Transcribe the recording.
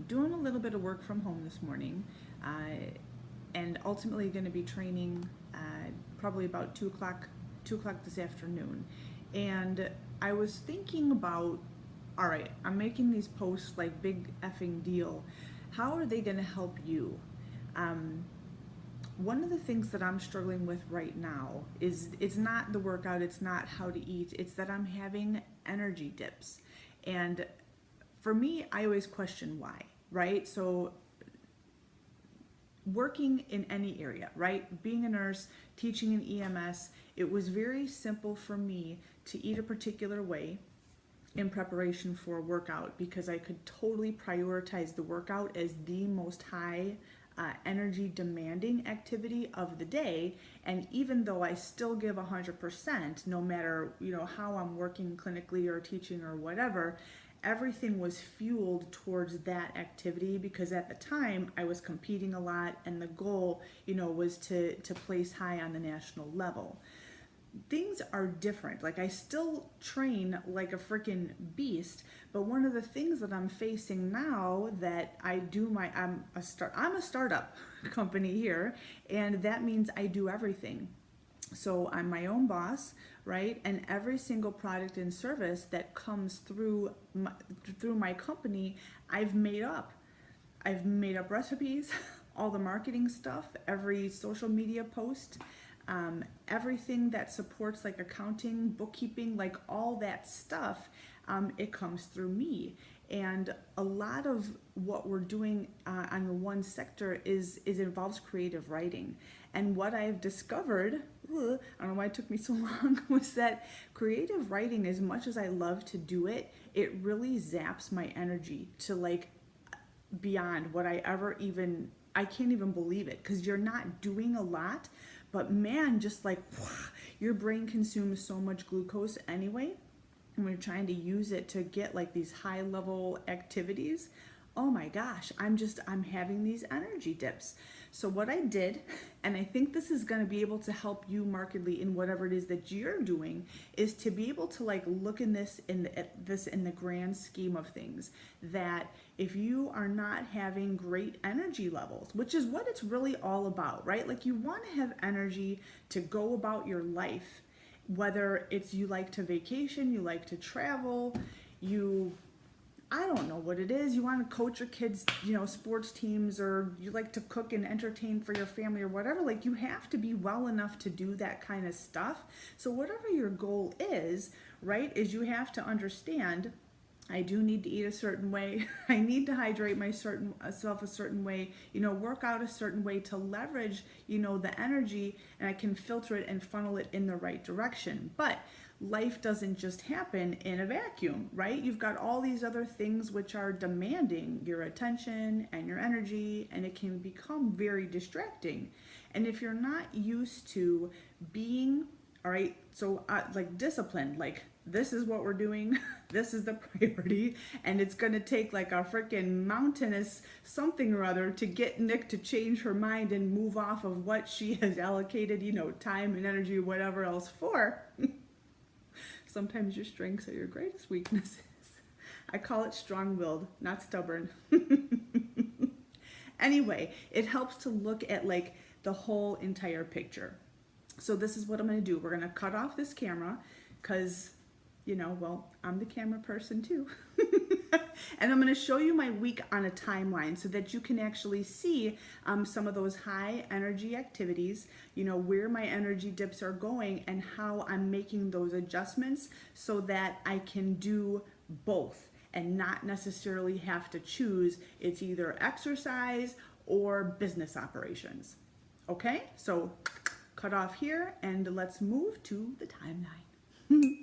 doing a little bit of work from home this morning, and ultimately going to be training probably about 2 o'clock this afternoon. And I was thinking about, all right, I'm making these posts like big effing deal. How are they going to help you? Um, One of the things that I'm struggling with right now is it's not the workout, it's not how to eat, it's that I'm having energy dips. And for me, I always question why, right? So, working in any area, right? Being a nurse, teaching in EMS, it was very simple for me to eat a particular way in preparation for a workout because I could totally prioritize the workout as the most high energy demanding activity of the day. And even though I still give 100%, no matter how I'm working clinically or teaching or whatever, everything was fueled towards that activity because at the time I was competing a lot and the goal was to place high on the national level. Things are different. Like I still train like a freaking beast, but one of the things that I'm facing now that I'm a startup company here, and that means I do everything. So I'm my own boss, right? And every single product and service that comes through my company, I've made up. I've made up recipes, all the marketing stuff, every social media post, everything that supports like accounting, bookkeeping, like all that stuff, it comes through me. And a lot of what we're doing on the one sector is involves creative writing. And what I've discovered, I don't know why it took me so long, was that creative writing, as much as I love to do it, it really zaps my energy to like beyond what I ever even, I can't even believe it because you're not doing a lot, but man, just like your brain consumes so much glucose anyway, and we're trying to use it to get like these high level activities. Oh my gosh, I'm having these energy dips. So what I did, and I think this is going to be able to help you markedly in whatever it is that you're doing, is to be able to like look in this at this in the grand scheme of things, that if you are not having great energy levels, which is what it's really all about, right? Like you want to have energy to go about your life, whether it's you like to vacation, you like to travel, you, I don't know what it is. You want to coach your kids, sports teams, or you like to cook and entertain for your family or whatever. Like you have to be well enough to do that kind of stuff. So whatever your goal is, right, is you have to understand I do need to eat a certain way. I need to hydrate myself a certain way, work out a certain way to leverage, the energy, and I can filter it and funnel it in the right direction. But life doesn't just happen in a vacuum, right? You've got all these other things which are demanding your attention and your energy, and it can become very distracting. And if you're not used to being, all right, so like discipline, like this is what we're doing, this is the priority, and it's going to take like a freaking mountainous something or other to get Nick to change her mind and move off of what she has allocated, time and energy, whatever else for. Sometimes your strengths are your greatest weaknesses. I call it strong-willed, not stubborn. Anyway, it helps to look at like the whole entire picture. So this is what I'm going to do. We're going to cut off this camera because, I'm the camera person too. And I'm going to show you my week on a timeline so that you can actually see some of those high energy activities, where my energy dips are going and how I'm making those adjustments so that I can do both and not necessarily have to choose. It's either exercise or business operations. Okay, so cut off here and let's move to the timeline.